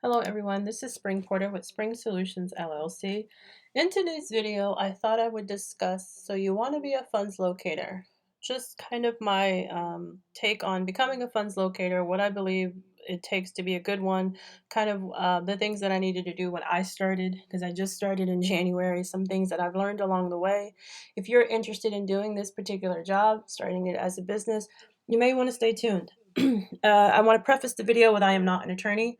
Hello everyone, this is Spring Porter with Spring Solutions LLC. In today's video, I thought I would discuss, so you want to be a funds locator. Just kind of my take on becoming a funds locator, what I believe it takes to be a good one, kind of the things that I needed to do when I started, because I just started in January, some things that I've learned along the way. If you're interested in doing this particular job, starting it as a business, you may want to stay tuned. I want to preface the video with I am not an attorney.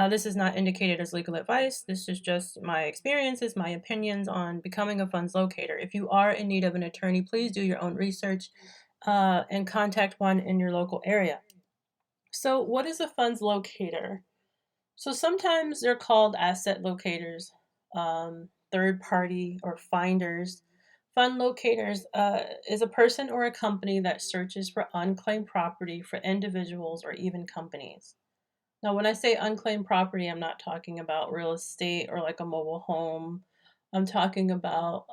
This is not indicated as legal advice. This is just my experiences, my opinions on becoming a funds locator. If you are in need of an attorney, please do your own research and contact one in your local area. So what is a funds locator? So sometimes they're called asset locators, third party or finders. Fund locators is a person or a company that searches for unclaimed property for individuals or even companies. Now, when I say unclaimed property, I'm not talking about real estate or like a mobile home. I'm talking about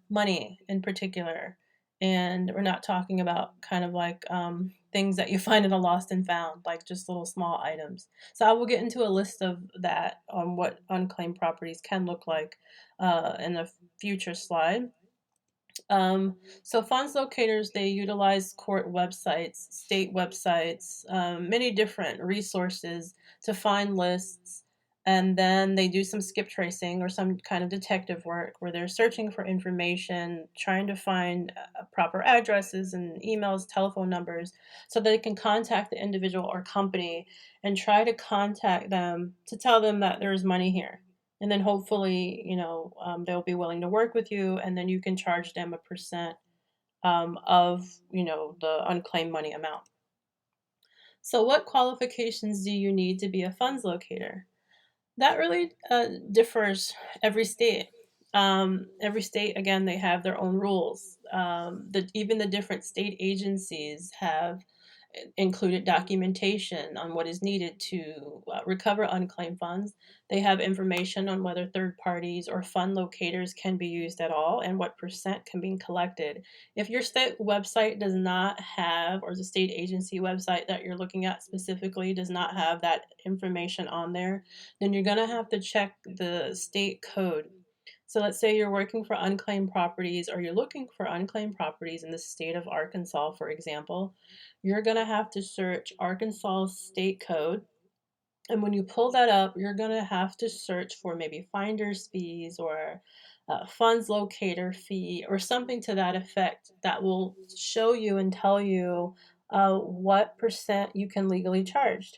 money in particular. And we're not talking about kind of like things that you find in a lost and found, like just little small items. So I will get into a list of that on what unclaimed properties can look like in a future slide. So funds locators, they utilize court websites, state websites, many different resources to find lists. And then they do some skip tracing or some kind of detective work where they're searching for information, trying to find proper addresses and emails, telephone numbers, so that they can contact the individual or company and try to contact them to tell them that there's money here. And then hopefully, they'll be willing to work with you, and then you can charge them a percent of, the unclaimed money amount. So what qualifications do you need to be a funds locator? That really differs every state. Every state, again, they have their own rules. Even the different state agencies have included documentation on what is needed to recover unclaimed funds. They have information on whether third parties or fund locators can be used at all and what percent can be collected. If your state website does not have, or the state agency website that you're looking at specifically does not have that information on there, then you're going to have to check the state code. So let's say you're working for unclaimed properties or you're looking for unclaimed properties in the state of Arkansas, for example. You're going to have to search Arkansas state code. And when you pull that up, you're going to have to search for maybe finder's fees or funds locator fee or something to that effect that will show you and tell you what percent you can legally charge,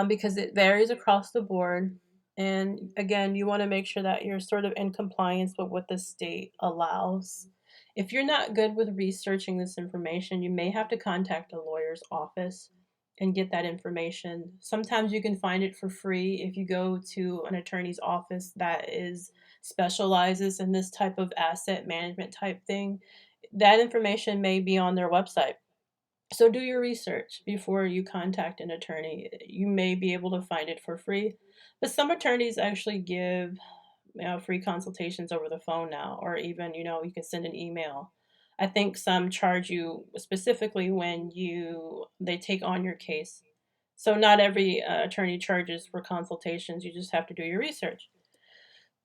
because it varies across the board. And again, you want to make sure that you're sort of in compliance with what the state allows. If you're not good with researching this information, you may have to contact a lawyer's office and get that information. Sometimes you can find it for free if you go to an attorney's office that is specializes in this type of asset management type thing. That information may be on their website. So do your research before you contact an attorney. You may be able to find it for free, but some attorneys actually give free consultations over the phone now, or even, you can send an email. I think some charge you specifically when they take on your case. So not every attorney charges for consultations. You just have to do your research.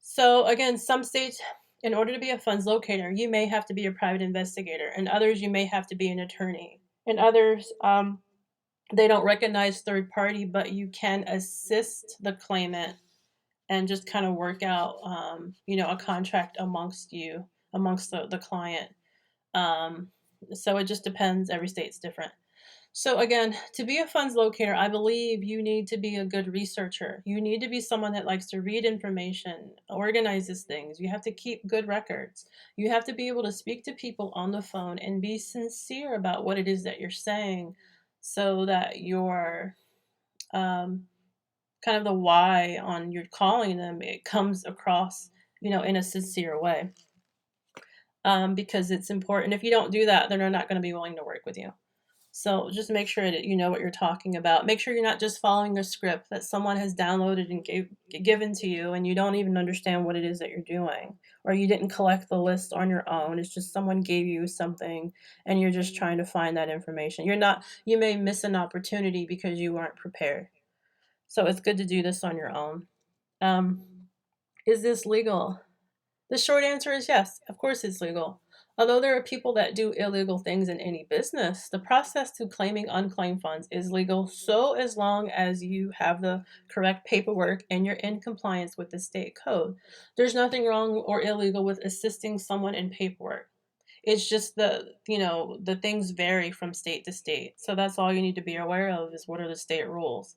So again, some states, in order to be a funds locator, you may have to be a private investigator, and others you may have to be an attorney. And others, they don't recognize third party, but you can assist the claimant and just kind of work out, a contract amongst the client. So it just depends. Every state's different. So again, to be a funds locator, I believe you need to be a good researcher. You need to be someone that likes to read information, organizes things. You have to keep good records. You have to be able to speak to people on the phone and be sincere about what it is that you're saying, so that your kind of the why on your calling them, it comes across, in a sincere way. Because it's important. If you don't do that, then they're not going to be willing to work with you. So just make sure that you know what you're talking about. Make sure you're not just following a script that someone has downloaded and given to you, and you don't even understand what it is that you're doing, or you didn't collect the list on your own. It's just someone gave you something and you're just trying to find that information. You may miss an opportunity because you weren't prepared. So it's good to do this on your own. Um, is this legal? The short answer is yes, of course it's legal. Although there are people that do illegal things in any business, the process to claiming unclaimed funds is legal so as long as you have the correct paperwork and you're in compliance with the state code. There's nothing wrong or illegal with assisting someone in paperwork. It's just the things vary from state to state. So that's all you need to be aware of is what are the state rules.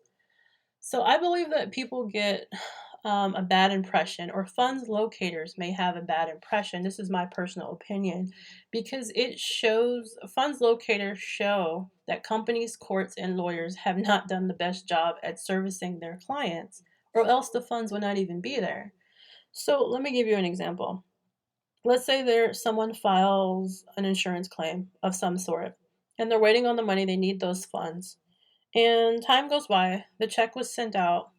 So I believe that people get a bad impression, or funds locators may have a bad impression. This is my personal opinion because it shows funds locators show that companies, courts, and lawyers have not done the best job at servicing their clients, or else the funds would not even be there. So let me give you an example. Let's say someone files an insurance claim of some sort, and they're waiting on the money. They need those funds. And time goes by, the check was sent out,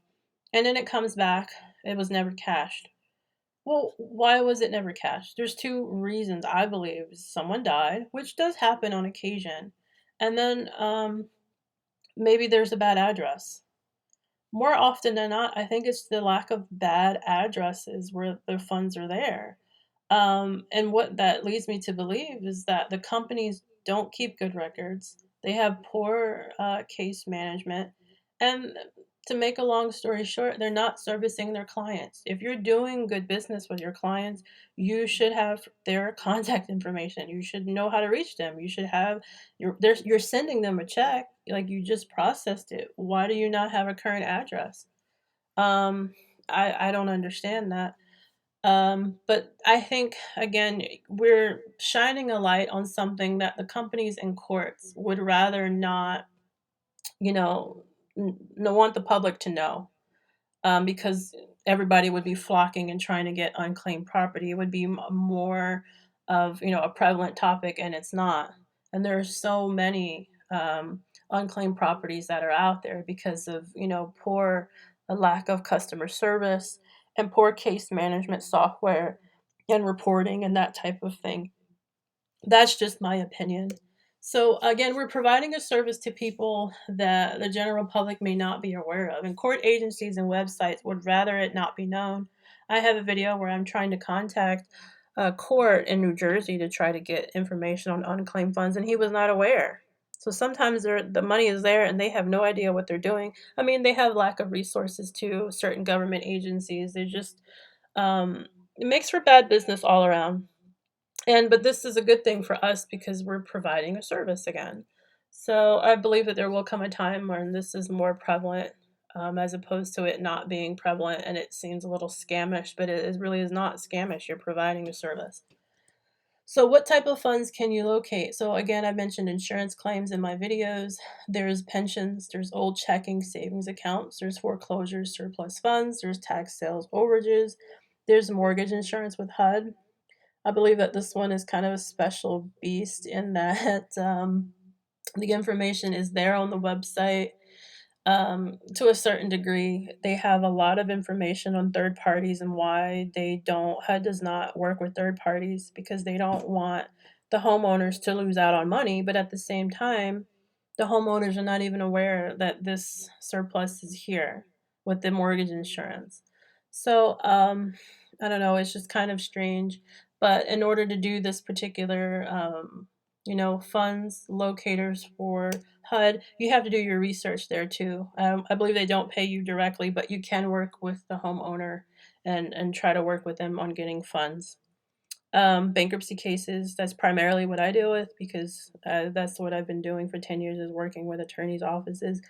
and then it comes back, it was never cashed. Well, why was it never cashed? There's two reasons, I believe. Someone died, which does happen on occasion, and then maybe there's a bad address. More often than not, I think it's the lack of bad addresses where the funds are there. And what that leads me to believe is that the companies don't keep good records. They have poor case management. And to make a long story short, they're not servicing their clients. If you're doing good business with your clients, you should have their contact information. You should know how to reach them. You should have you're sending them a check, like you just processed it. Why do you not have a current address? Um, I don't understand that. But I think again, we're shining a light on something that the companies and courts would rather not, you know, want the public to know, because everybody would be flocking and trying to get unclaimed property. It would be more of a prevalent topic, and it's not. And there are so many unclaimed properties that are out there because of poor a lack of customer service and poor case management software and reporting and that type of thing. That's just my opinion. So again, we're providing a service to people that the general public may not be aware of, and court agencies and websites would rather it not be known. I have a video where I'm trying to contact a court in New Jersey to try to get information on unclaimed funds, and he was not aware. So sometimes the money is there and they have no idea what they're doing. I mean, they have lack of resources too. Certain government agencies, they just it makes for bad business all around. But this is a good thing for us because we're providing a service again. So I believe that there will come a time when this is more prevalent, as opposed to it not being prevalent and it seems a little scamish, but really is not scamish. You're providing a service. So what type of funds can you locate? So again, I mentioned insurance claims in my videos. There's pensions, there's old checking savings accounts, there's foreclosures, surplus funds, there's tax sales overages, there's mortgage insurance with HUD. I believe that this one is kind of a special beast in that the information is there on the website, to a certain degree. They have a lot of information on third parties and why they don't, HUD does not work with third parties because they don't want the homeowners to lose out on money. But at the same time, the homeowners are not even aware that this surplus is here with the mortgage insurance. So I don't know, it's just kind of strange. But in order to do this particular, funds locators for HUD, you have to do your research there too. I believe they don't pay you directly, but you can work with the homeowner and try to work with them on getting funds. Bankruptcy cases, that's primarily what I deal with because that's what I've been doing for 10 years is working with attorneys' offices.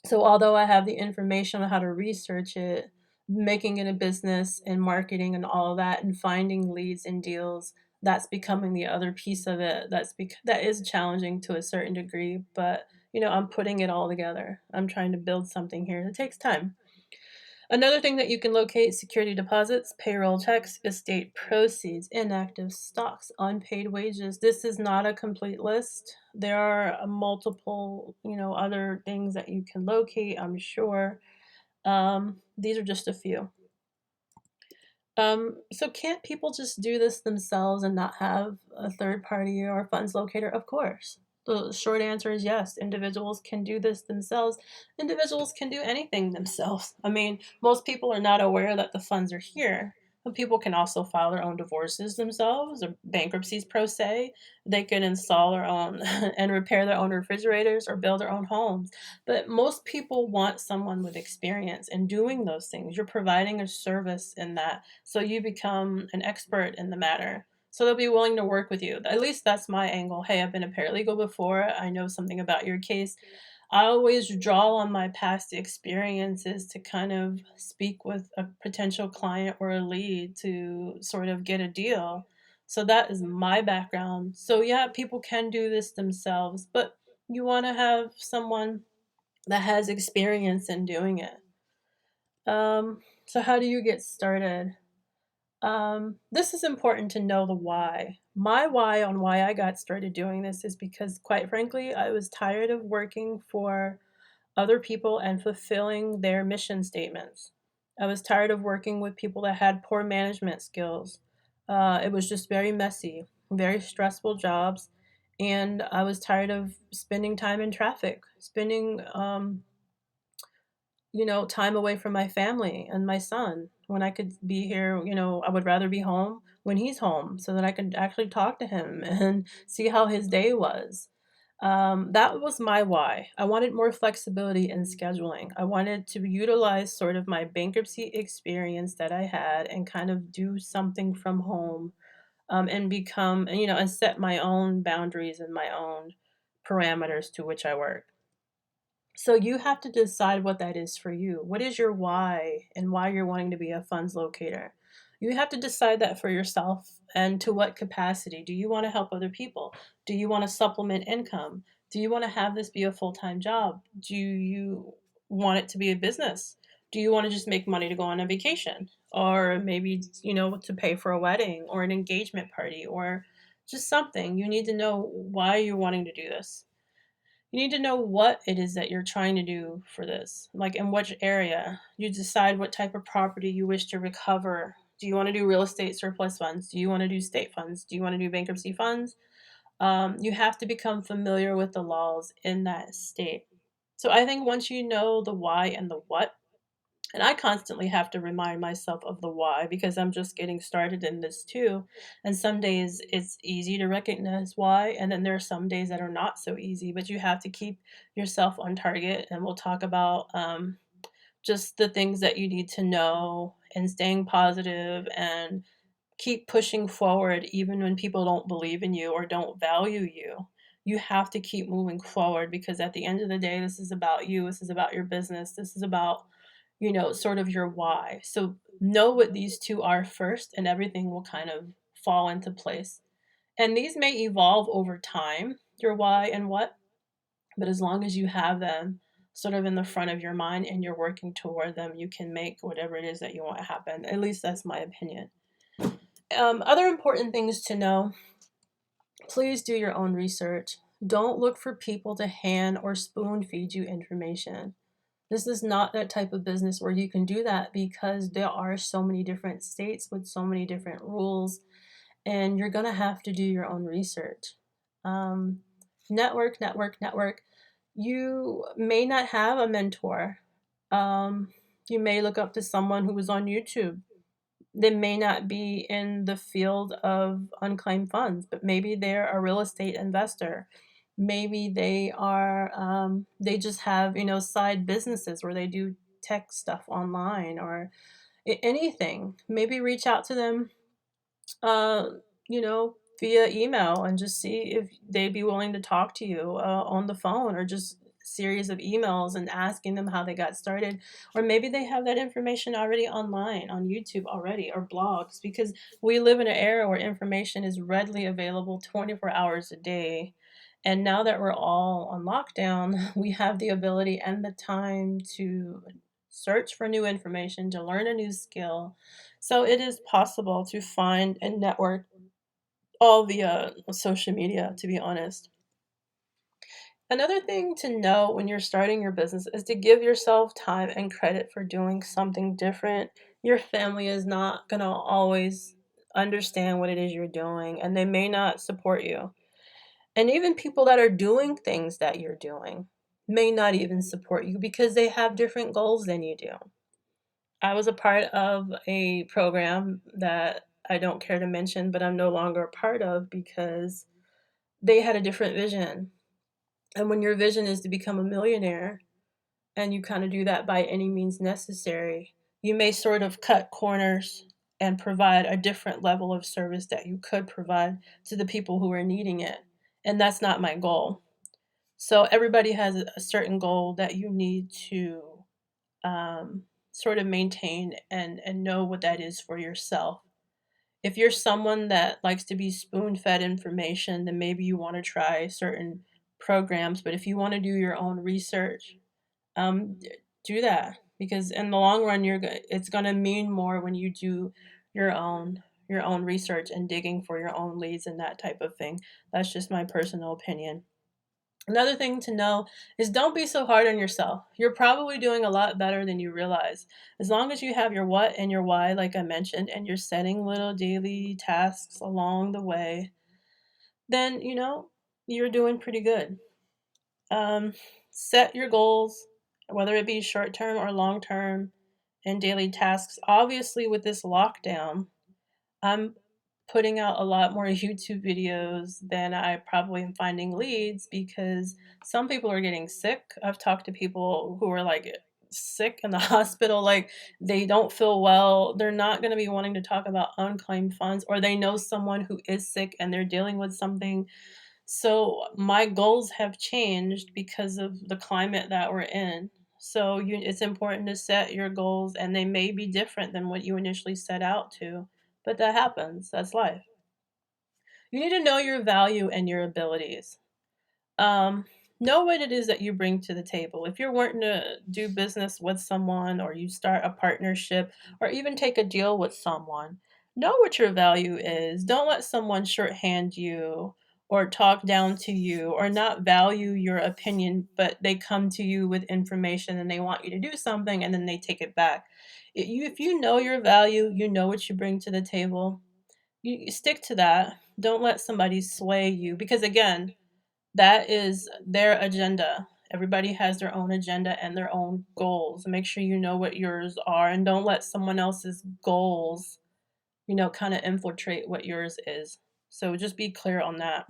So although I have the information on how to research it, making it a business and marketing and all of that and finding leads and deals, that's becoming the other piece of it. That is challenging to a certain degree, but I'm putting it all together. I'm trying to build something here. It takes time. Another thing that you can locate: security deposits, payroll checks, estate proceeds, inactive stocks, unpaid wages. This is not a complete list. There are multiple, other things that you can locate, I'm sure. These are just a few. So can't people just do this themselves and not have a third party or funds locator? Of course. The short answer is yes, individuals can do this themselves. Individuals can do anything themselves. I mean, most people are not aware that the funds are here. But people can also file their own divorces themselves or bankruptcies pro se. They can install their own and repair their own refrigerators or build their own homes. But most people want someone with experience in doing those things. You're providing a service in that. So you become an expert in the matter. So they'll be willing to work with you. At least that's my angle. Hey, I've been a paralegal before. I know something about your case. I always draw on my past experiences to kind of speak with a potential client or a lead to sort of get a deal. So that is my background. So yeah, people can do this themselves, but you want to have someone that has experience in doing it. So how do you get started? This is important to know the why. My why on why I got started doing this is because, quite frankly, I was tired of working for other people and fulfilling their mission statements. I was tired of working with people that had poor management skills. It was just very messy, very stressful jobs, and I was tired of spending time in traffic, spending time away from my family and my son when I could be here. I would rather be home when he's home so that I could actually talk to him and see how his day was. That was my why. I wanted more flexibility in scheduling. I wanted to utilize sort of my bankruptcy experience that I had and kind of do something from home, and become, and set my own boundaries and my own parameters to which I work. So you have to decide what that is for you. What is your why and why you're wanting to be a funds locator? You have to decide that for yourself, and to what capacity. Do you want to help other people? Do you want to supplement income? Do you want to have this be a full-time job? Do you want it to be a business? Do you want to just make money to go on a vacation? Or maybe, to pay for a wedding or an engagement party or just something. You need to know why you're wanting to do this. You need to know what it is that you're trying to do for this, like in which area. You decide what type of property you wish to recover. Do you want to do real estate surplus funds? Do you want to do state funds? Do you want to do bankruptcy funds? You have to become familiar with the laws in that state. So I think once you know the why and the what, and I constantly have to remind myself of the why because I'm just getting started in this too. And some days it's easy to recognize why, and then there are some days that are not so easy, but you have to keep yourself on target. And we'll talk about just the things that you need to know and staying positive and keep pushing forward even when people don't believe in you or don't value you. You have to keep moving forward because at the end of the day, this is about you. This is about your business. This is about, sort of your why. So know what these two are first, and everything will kind of fall into place. And these may evolve over time, your why and what, but as long as you have them sort of in the front of your mind and you're working toward them, you can make whatever it is that you want to happen. At least that's my opinion. Other important things to know: please do your own research. Don't look for people to hand or spoon feed you information. This is not that type of business where you can do that because there are so many different states with so many different rules, and you're going to have to do your own research. Um, network. You may not have a mentor. Um, you may look up to someone who was on YouTube. They may not be in the field of unclaimed funds, but maybe they're a real estate investor. Maybe they just have, side businesses where they do tech stuff online or anything. Maybe reach out to them, uh, via email and just see if they'd be willing to talk to you on the phone, or just series of emails and asking them how they got started. Or maybe they have that information already online on YouTube already, or blogs, because we live in an era where information is readily available 24 hours a day. And now that we're all on lockdown, we have the ability and the time to search for new information, to learn a new skill. So it is possible to find and network all via social media, to be honest. Another thing to know when you're starting your business is to give yourself time and credit for doing something different. Your family is not going to always understand what it is you're doing, and they may not support you. And even people that are doing things that you're doing may not even support you because they have different goals than you do. I was a part of a program that I don't care to mention, but I'm no longer a part of because they had a different vision. And when your vision is to become a millionaire and you kind of do that by any means necessary, you may sort of cut corners and provide a different level of service that you could provide to the people who are needing it. And that's not my goal. So everybody has a certain goal that you need to um, sort of maintain and know what that is for yourself. If you're someone that likes to be spoon fed information, then maybe you want to try certain programs. But if you want to do your own research, um, do that because in the long run, it's gonna mean more when you do your own your own research and digging for your own leads and that type of thing. That's just my personal opinion. Another thing to know is don't be so hard on yourself. You're probably doing a lot better than you realize. As long as you have your what and your why, like I mentioned, and you're setting little daily tasks along the way, then you're doing pretty good. Um, Set your goals, whether it be short term or long term, and daily tasks. Obviously, with this lockdown, I'm putting out a lot more YouTube videos than I probably am finding leads because some people are getting sick. I've talked to people who are like sick in the hospital, like they don't feel well. They're not going to be wanting to talk about unclaimed funds, or they know someone who is sick and they're dealing with something. So my goals have changed because of the climate that we're in. So it's important to set your goals, and they may be different than what you initially set out to, but that happens. That's life. You need to know your value and your abilities. Um, know what it is that you bring to the table. If you're wanting to do business with someone, or you start a partnership, or even take a deal with someone, know what your value is. Don't let someone shorthand you or talk down to you or not value your opinion, but they come to you with information and they want you to do something and then they take it back. If you know your value, you know what you bring to the table, you stick to that. Don't let somebody sway you because, again, that is their agenda. Everybody has their own agenda and their own goals. Make sure you know what yours are and don't let someone else's goals, kind of infiltrate what yours is. So just be clear on that.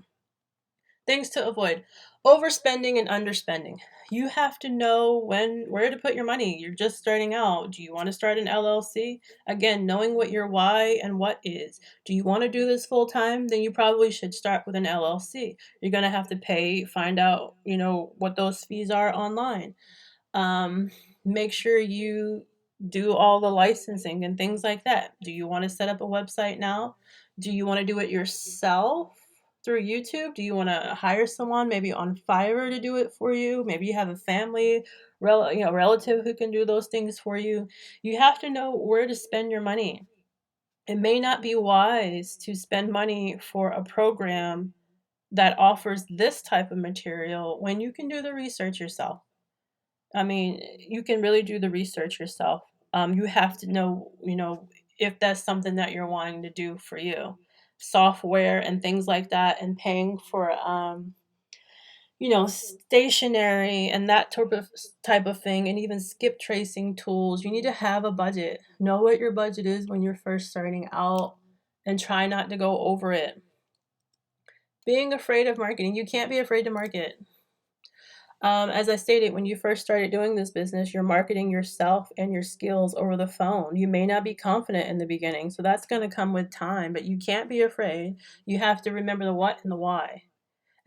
Things to avoid: overspending and underspending. You have to know where to put your money. You're just starting out. Do you want to start an LLC? Again, knowing what your why and what is. Do you want to do this full time? Then you probably should start with an LLC. You're going to have to find out, what those fees are online. um, Make sure you do all the licensing and things like that. Do you want to set up a website now? Do you want to do it yourself through YouTube? Do you want to hire someone maybe on Fiverr to do it for you? Maybe you have a family relative who can do those things for you. You have to know where to spend your money. It may not be wise to spend money for a program that offers this type of material when you can do the research yourself. I mean, you can really do the research yourself. You have to know, if that's something that you're wanting to do for you. Software and things like that, and paying for, stationery and that type of thing, and even skip tracing tools. You need to have a budget. Know what your budget is when you're first starting out, and try not to go over it. Being afraid of marketing. You can't be afraid to market. As I stated, when you first started doing this business, you're marketing yourself and your skills over the phone. You may not be confident in the beginning, so that's going to come with time, but you can't be afraid. You have to remember the what and the why.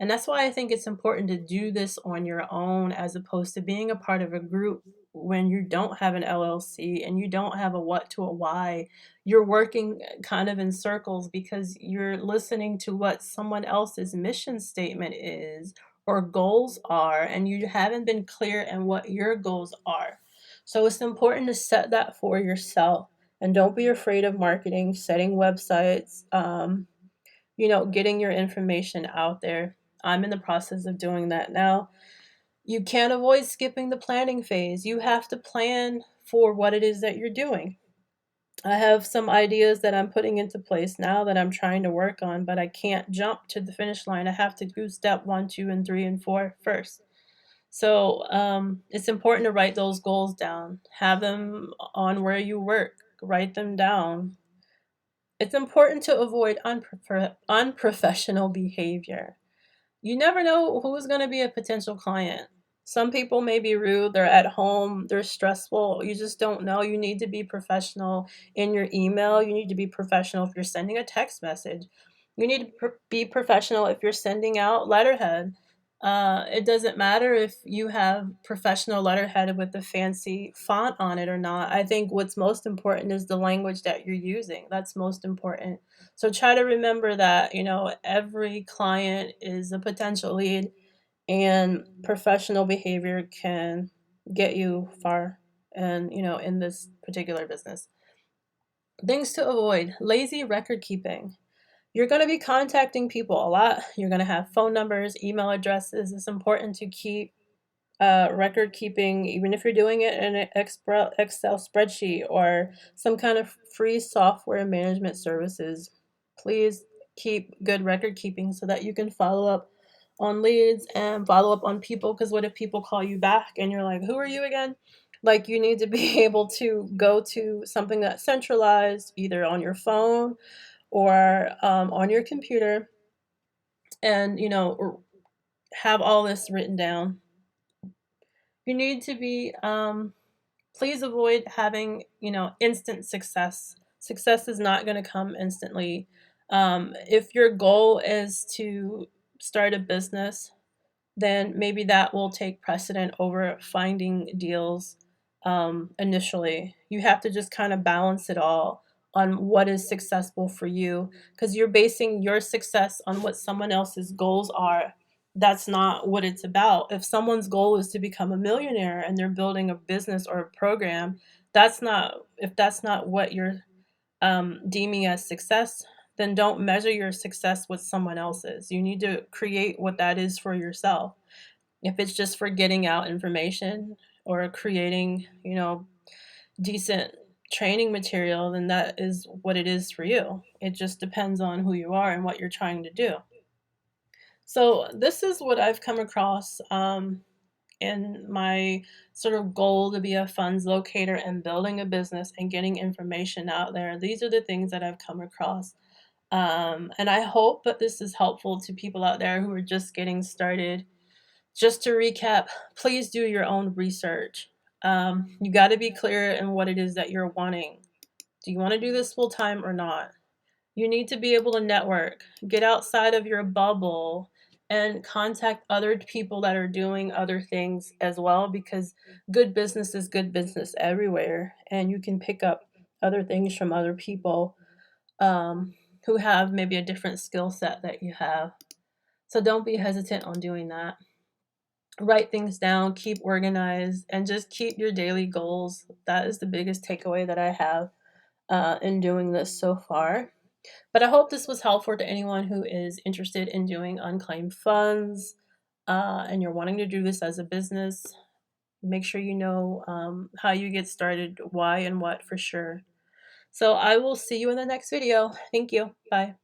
And that's why I think it's important to do this on your own as opposed to being a part of a group when you don't have an LLC and you don't have a what to a why. You're working kind of in circles because you're listening to what someone else's mission statement is or goals are, and you haven't been clear in what your goals are. So it's important to set that for yourself, and don't be afraid of marketing, setting websites, getting your information out there. I'm in the process of doing that now. You can't avoid skipping the planning phase. You have to plan for what it is that you're doing. I have some ideas that I'm putting into place now that I'm trying to work on, but I can't jump to the finish line. I have to do step one, two, and three, and four first. So it's important to write those goals down, have them on where you work, write them down. It's important to avoid unprofessional behavior. You never know who's going to be a potential client. Some people may be rude, they're at home, they're stressful. You just don't know. You need to be professional in your email. You need to be professional if you're sending a text message. You need to be professional if you're sending out letterhead. It doesn't matter if you have professional letterhead with the fancy font on it or not. I think what's most important is the language that you're using. That's most important. So try to remember that, every client is a potential lead, and professional behavior can get you far and, in this particular business. Things to avoid: lazy record keeping. You're going to be contacting people a lot. You're going to have phone numbers, email addresses. It's important to keep record keeping, even if you're doing it in an Excel spreadsheet or some kind of free software management services. Please keep good record keeping so that you can follow up on leads and follow up on people. Because what if people call you back and you're like, who are you again? Like, you need to be able to go to something that's centralized, either on your phone or on your computer, and have all this written down. You need to be please avoid having, instant success. Success is not going to come instantly. If your goal is to start a business, then maybe that will take precedent over finding deals initially. You have to just kind of balance it all on what is successful for you, because you're basing your success on what someone else's goals are. That's not what it's about. If someone's goal is to become a millionaire and they're building a business or a program, if that's not what you're deeming as success, then don't measure your success with someone else's. You need to create what that is for yourself. If it's just for getting out information or creating, decent training material, then that is what it is for you. It just depends on who you are and what you're trying to do. So this is what I've come across in my sort of goal to be a funds locator and building a business and getting information out there. These are the things that I've come across. And I hope that this is helpful to people out there who are just getting started. Just to recap, please do your own research. You got to be clear in what it is that you're wanting. Do you want to do this full time or not? You need to be able to network, get outside of your bubble, and contact other people that are doing other things as well, because good business is good business everywhere. And you can pick up other things from other people who have maybe a different skill set that you have. So don't be hesitant on doing that. Write things down, keep organized, and just keep your daily goals. That is the biggest takeaway that I have in doing this so far. But I hope this was helpful to anyone who is interested in doing unclaimed funds and you're wanting to do this as a business. Make sure you know how you get started, why and what for sure. So I will see you in the next video. Thank you. Bye.